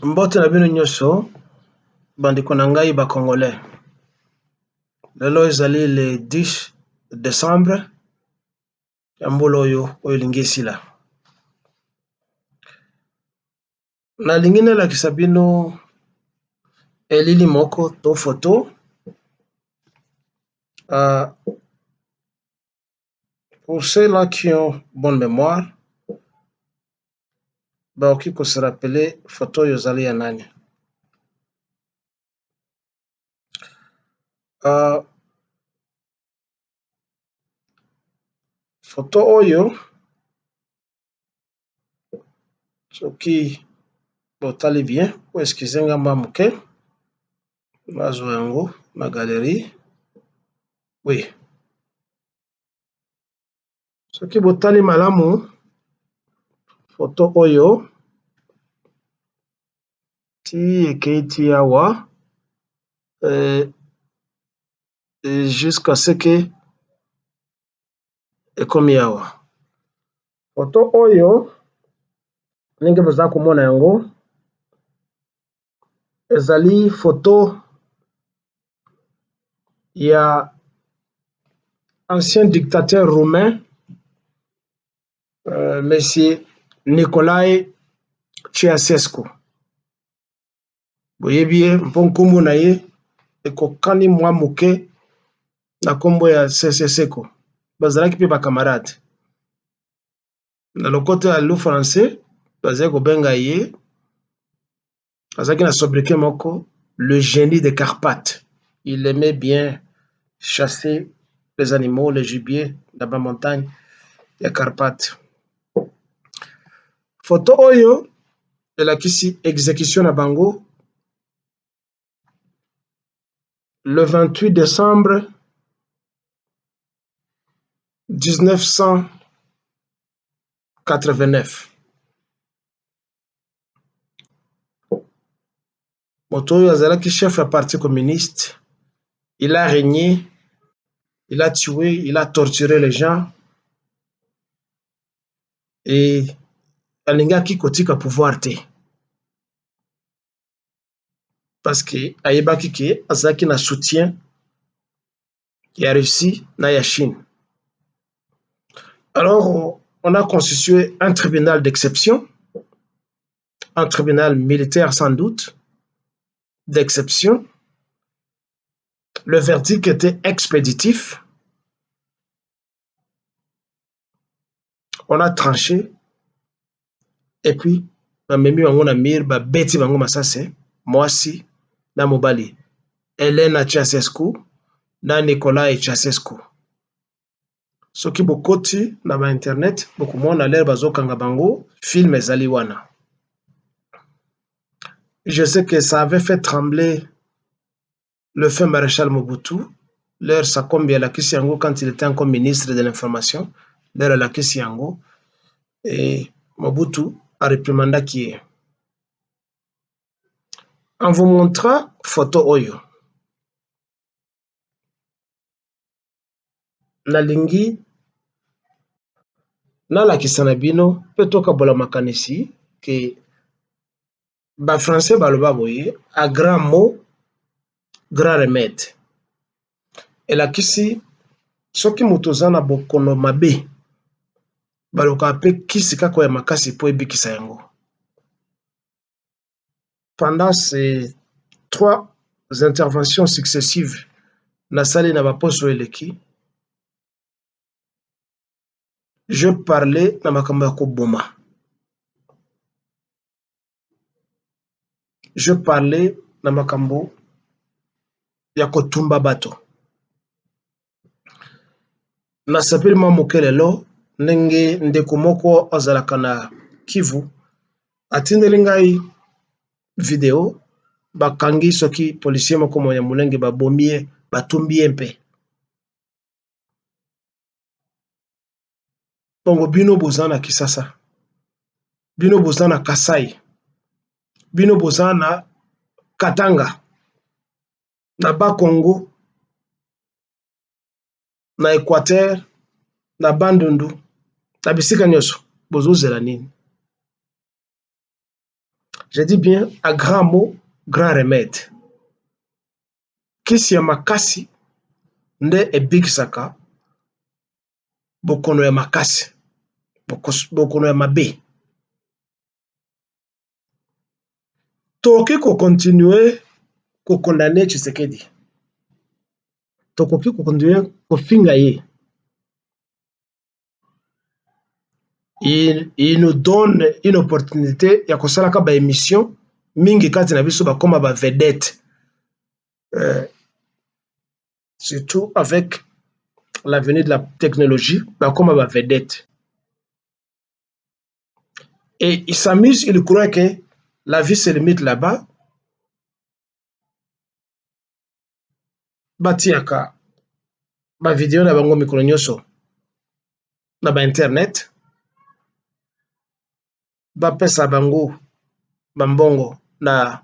Mbote na bino nyonso bandeko na ngai ba congolais. Lelo ezali le 10 décembre ya mbula oyo elingi esila. Nalingi nalakisa bino elili moko to photo pour ceux-là qui ont bonne mémoire baoki ko se rappeler photo oyo ezali ya nani. Photo oyo soki botali bien po excusez nga mwa moke nazwa yango na galerie. Oui, soki botali malamu photo oyo ti ekeiti awa jusqu'à ce que ekomi awa. Photo oyo ndenge boza komona yango ezali photo ya ancien dictateur roumain monsieur Nicolae Ceausescu. Boyebi ye mpo nkombo na ye ekokani mwa moke na nkombo ya Seseseko, bazalaki mpe bakamarade. Na lokoto ya lu français bazali kobenga ye, azalaki na sobriquet moko, le génie des Carpates. Il aimait bien chasser les animaux, les gibiers dans la montagne ya Carpates. Photo oyo elakisi exécution na bango le 28 décembre 1989. Moto oyo azalaki chef ya parti communiste. Il a régné, il a tué, il a torturé les gens et alingaki kotika pouvoir te. Parce que ayebaki ke azalaki na soutien ya Russie na ya Chine. Alors, on a constitué un tribunal d'exception, un tribunal militaire sans doute, d'exception. Le verdict était expéditif. On a tranché et puis bamemi bango na mir babeti bango masase mwasi na mobali Elena Ceausescu na Nicolae Ceausescu. Soki bokoti na ba internet bokomona lere bazokanga bango film ezali wana. Je sais que ça avait fait trembler le feu maréchal Mobutu, leur Sakombi Alakisi Yango quand il était encore ministre de l'information, leur Alakisi Yango, et Mobutu a réprimandé qui est. En vous montrant photo oyo, nalingi nalakisa na bino pe tokabola makanisi ke ba français baloba boye a grand mot grand remède. Elakisi soki moto oza na bokono mabe baloka pe kisi kaka ya makasi po ebikisa yango. Pendant ces 3 interventions successives nasali na baposo eleki, je parlais na makambo ya koboma. Je parlais na makambo ya kotumba bato. Nasapeli mwa moke lelo ndenge ndeko moko azalaka na Kivu atindeli ngai video bakangi soki policier moko moya mulenge babomi ye batumbi ye mpe. Bongo bino boza na Kisasa, bino boza na Kasai, bino boza na Katanga, na Bakongo, na Équateur, na Bandundu, na bisika nyonso bozozela nini? Je dis bien, à grand mot, grand remède. Kisi ya makasi nde ebikisaka bokono ya makasi, bokono ya mabe. Tokoki kokontinue kokondane Tshisekedi. Tokoki kokontinue kofinga ye. Il nous donne une opportunité ya kosalaka ba émission mingi kati na biso bakoma ba vedette. Surtout avec l'avenir de la technologie, bakoma ba vedette. Et il s'amuse, il croit que la vie se limite là-bas. Batiaka ba vidéo na bango mikolo nyonso na ba internet. Bapesa bango bambongo na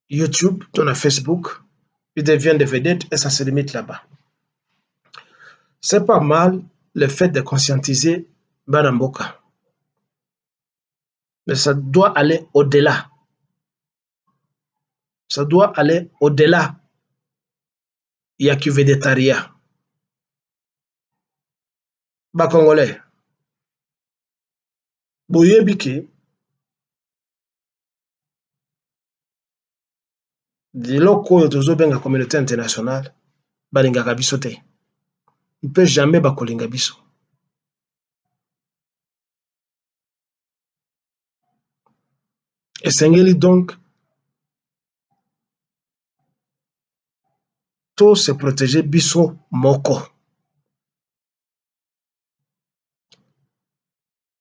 YouTube, na Facebook. Ils deviennent des vedettes et ça se limite là-bas. C'est pas mal le fait de conscientiser Banamboka. Mais ça doit aller au-delà. Ça doit aller au-delà. Il y a que végétarien. Ba Congolais. Boyebiki. Diloko oyo tozobenga communauté internationale balingaka biso te. Il ne peut jamais bakolinga biso. Esengeli donc tout se protéger biso moko.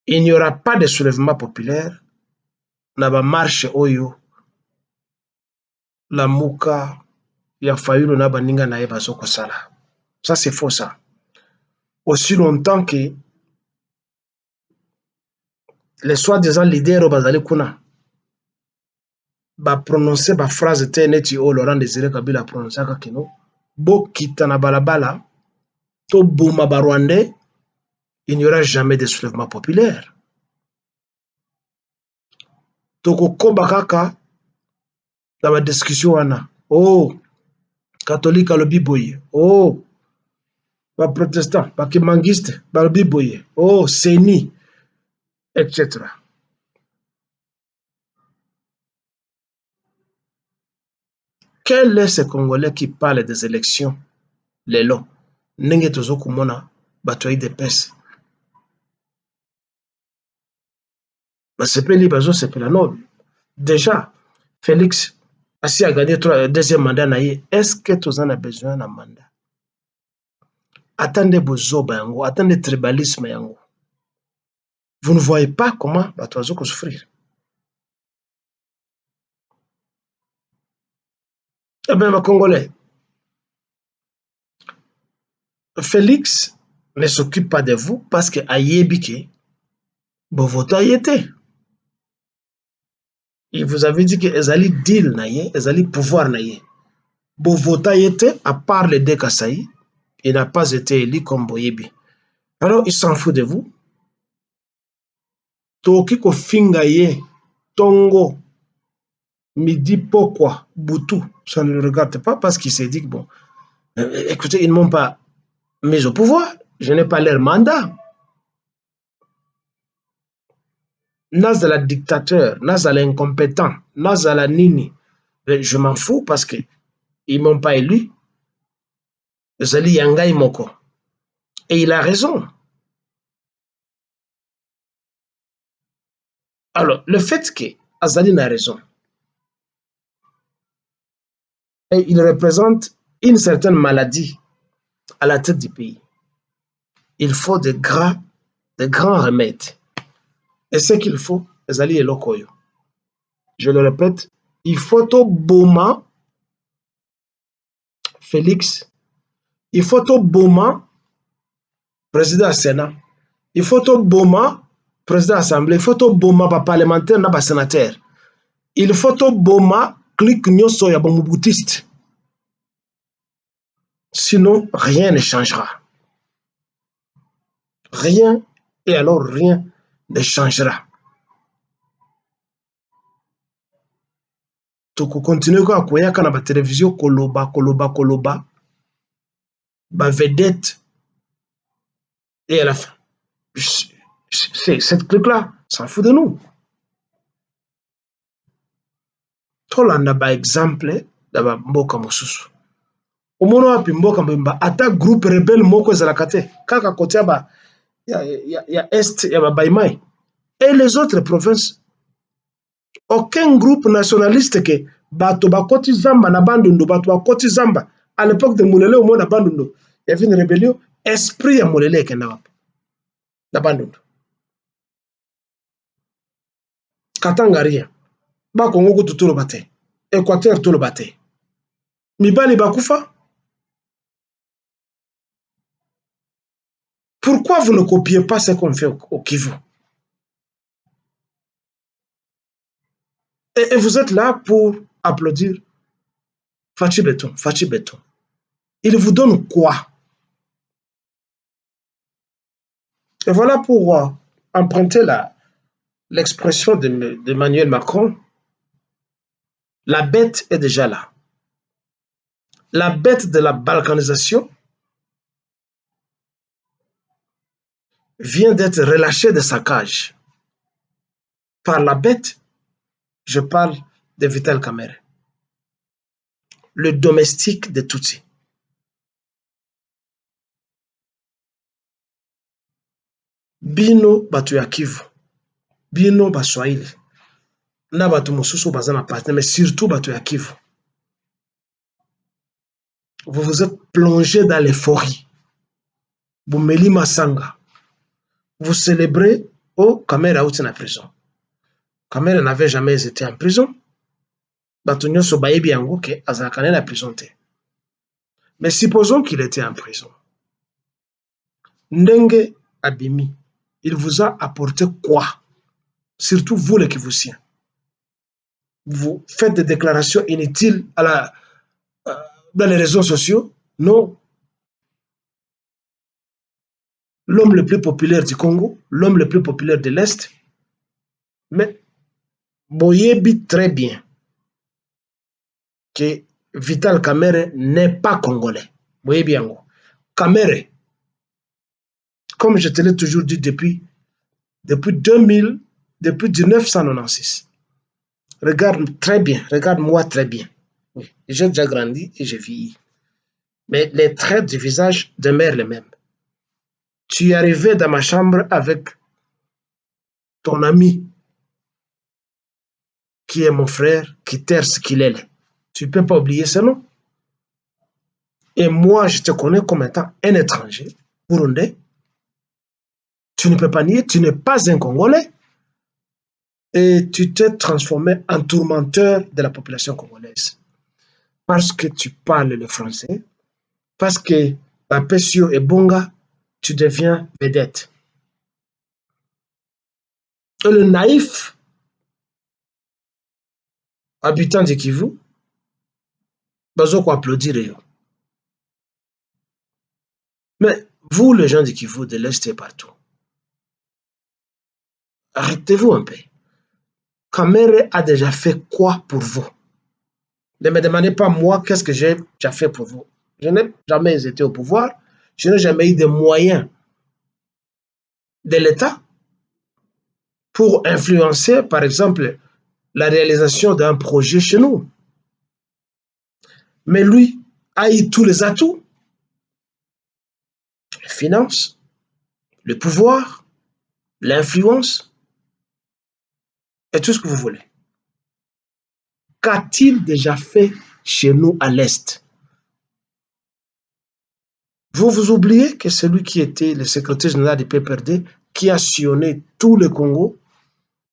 Il n'y aura pas de soulèvement populaire na ba marche oyo la muka ya Fayulu na baninga na ye bazoko sala. Ça c'est faux ça. Aussi longtemps que les soi-disant leaders bazali kuna ba prononcer ba phrase te neti o Laurent Désiré Kabila prononcer kino bo kita na balabala to boma ba Rwandais, il n'y aura jamais de soulèvement populaire. Toko komba kaka na ba discussion wana. Oh, catholique alobi boye. Oh, ba protestant, ba kimangiste balobi boye. Oh, seni, etc. Quel est ce Congolais qui parle des élections? Les longs. Nenge tozo kumona batoyi de pes. Basepeli bazo sepela non. Déjà, Félix Asi a gagné deuxième mandat naïe. Est-ce que tous en a besoin d'un mandat? Attendez bozoba yango, attendez tribalisme yango. Vous ne voyez pas comment batozo ko souffrir. Eh bien, les Congolais, Félix ne s'occupe pas de vous parce que Ayebike, vous votez Ayete. Il vous avait dit que Ezali deal naïe, Ezali pouvoir naïe. Vous votez Ayete, à part les deux Kassaï, il n'a pas été élu comme Boyebi. Alors, il s'en fout de vous. Toki ko fingaye, Tongo, midi pourquoi, Boutou, ça ne le regarde pas parce qu'il s'est dit que bon, écoutez, ils ne m'ont pas mis au pouvoir, je n'ai pas leur mandat. Nazala dictateur, Nazala incompétent, Nazala nini, je m'en fous parce qu'ils ne m'ont pas élu. Zali Yangai Moko. Et il a raison. Alors, le fait que Azali n'a raison, et il représente une certaine maladie à la tête du pays. Il faut de grands remèdes. Et ce qu'il faut, Azali et Lokoyo. Je le répète, il faut au Boma, Félix, il faut au Boma, président du Sénat, il faut au Boma, président de l'Assemblée, il faut au Boma, parlementaire, na sénateur. Il faut au Boma, clic nyoso ya bomoboutiste. Sinon, rien ne changera. Rien, et alors rien ne changera. tokokontinue kaka koyaka na batelevizio koloba bavedette et à la fin cette truc-là s'en fout de nous. tolanda baexemple na bamboka mosusu omona wapi mboka mobimba ata groupe rebelle moko ezalaka te kaka kote ya est ya babaimai et les autres provinces aucun groupe nationaliste ke bato bakoti zamba na bandundu bato bakoti zamba à l'époque de Mulele omona na bandundu il y avait une rébellion esprit ya Mulele ekenda wapi na bandundu Katanga rien bakongo kutu toloba te Équateur toloba te mibali bakufa. Pourquoi vous ne copiez pas ce qu'on fait au Kivu? Et vous êtes là pour applaudir Fachi Beton, Fachi Beton. Il vous donne quoi? Et voilà pour emprunter l'expression d'Emmanuel Macron, la bête est déjà là. La bête de la balkanisation vient d'être relâchée de sa cage. Par la bête, je parle de Vital Kamerhe, le domestique de Tutsi. Bino bato ya Kivu, bino baswahili, na bato mosusu baza na partenaire, mais surtout bato ya Kivu. Vous vous êtes plongé dans l'euphorie. Boumeli Masanga. Vous célébrez Kamerhe out en prison. Kamerhe n'avait jamais été en prison. Bato nyonso bayebi yango ke azalaka na prison te. Mais supposons qu'il était en prison. Ndenge abimi, il vous a apporté quoi? Surtout vous les Kivusiens. Vous faites des déclarations inutiles dans les réseaux sociaux. Non. L'homme le plus populaire du Congo, l'homme le plus populaire de l'Est. Mais boyebi très bien que Vital Kamerhe n'est pas congolais. Boyebi yango. Kamerhe, comme je te l'ai toujours dit depuis 2000, depuis 1996. Regarde très bien, regarde-moi très bien. Oui, j'ai déjà grandi et j'ai vieilli. Mais les traits du visage demeurent les mêmes. Tu es arrivé dans ma chambre avec ton ami, qui est mon frère, qui terce qu'il est. Tu ne peux pas oublier ce nom. Et moi, je te connais comme étant un étranger, burundais. Tu ne peux pas nier, tu n'es pas un Congolais. Et tu t'es transformé en tourmenteur de la population congolaise. Parce que tu parles le français, parce que Bapesio et Bonga, tu deviens vedette. Et le naïf habitant de Kivu, bazoko applaudir. Mais vous, les gens de Kivu, de l'Est et partout, arrêtez-vous un peu. Kamerhe a déjà fait quoi pour vous? Ne me demandez pas moi qu'est-ce que j'ai déjà fait pour vous. Je n'ai jamais été au pouvoir, je n'ai jamais eu de moyens de l'État pour influencer, par exemple, la réalisation d'un projet chez nous. Mais lui a eu tous les atouts. Les finances, le pouvoir, l'influence et tout ce que vous voulez. Qu'a-t-il déjà fait chez nous à l'Est? Vous vous oubliez que celui qui était le secrétaire général du PPRD, qui a sillonné tout le Congo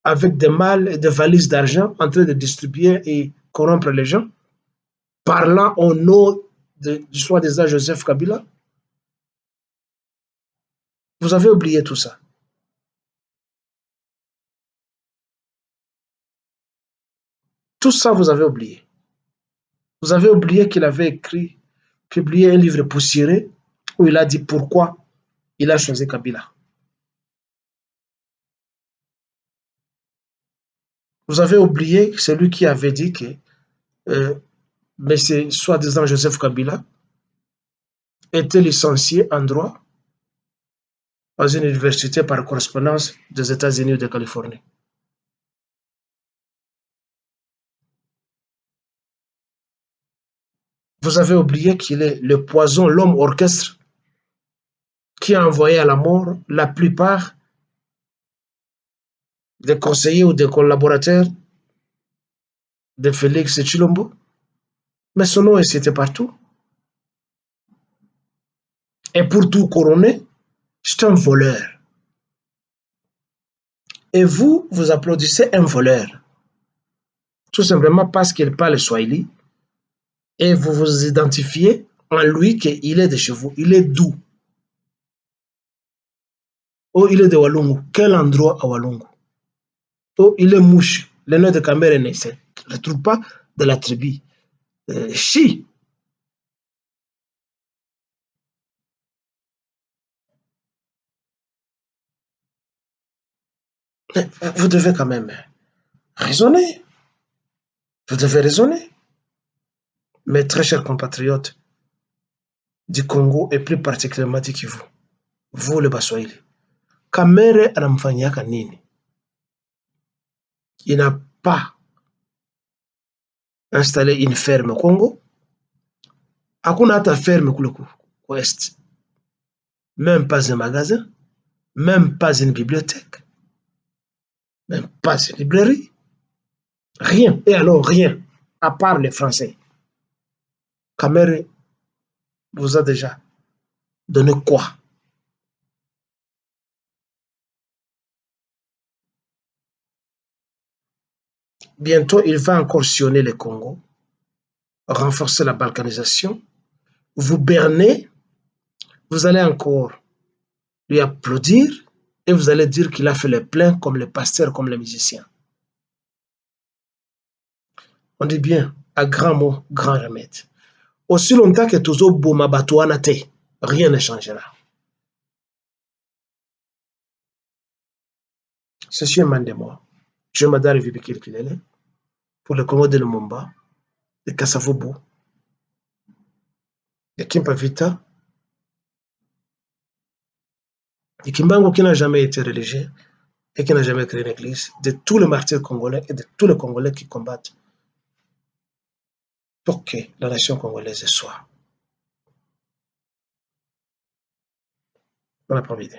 avec des malles et des valises d'argent en train de distribuer et corrompre les gens, parlant au nom du soi-disant Joseph Kabila? Vous avez oublié tout ça. Tout ça, vous avez oublié. Vous avez oublié qu'il avait publié un livre poussiéreux où il a dit pourquoi il a choisi Kabila. Vous avez oublié celui qui avait dit que mais c'est soi-disant Joseph Kabila, était licencié en droit dans une université par correspondance des États-Unis ou de Californie. Vous avez oublié qu'il est le poison, l'homme orchestre qui a envoyé à la mort la plupart des conseillers ou des collaborateurs de Félix Tshilombo. Mais son nom est cité partout. Et pour tout couronner, c'est un voleur. Et vous, vous applaudissez un voleur. Tout simplement parce qu'il parle swahili et vous vous identifiez en lui qu'il est de chez vous. Il est d'où? Oh, il est de Walungu. Quel endroit à Walungu? Oh, il est mouche. Le nom de Cameroun ne se retrouve pas de la tribu. Chi. Vous devez quand même raisonner. Vous devez raisonner. Mes très chers compatriotes du Congo et plus particulièrement du Kivu, vous le Baswahili, Kamere anamfanyiaka nini? Il n'a pas installé une ferme au Congo. Hakuna hata ferme kule Ouest. Même pas un magasin, même pas une bibliothèque, même pas une librairie. Rien. Et alors rien, à part les Français. Kamere vous a déjà donné quoi? Bientôt, il va encore sillonner le Congo, renforcer la balkanisation, vous berner, vous allez encore lui applaudir et vous allez dire qu'il a fait le plein comme le pasteur, comme le musicien. On dit bien, à grand mot, grand remède. Aussi longtemps que Tozo Bouma Batouana te, rien ne changera. Ceci est Mandemo. Je m'adore Vibikil Kilele pour le Congo de Lumumba, de Kasavubu, de Kimpavita, de Kimbango qui n'a jamais été religieux et qui n'a jamais créé une église, de tous les martyrs congolais et de tous les Congolais qui combattent pour que la nation congolaise soit. Bon après-midi.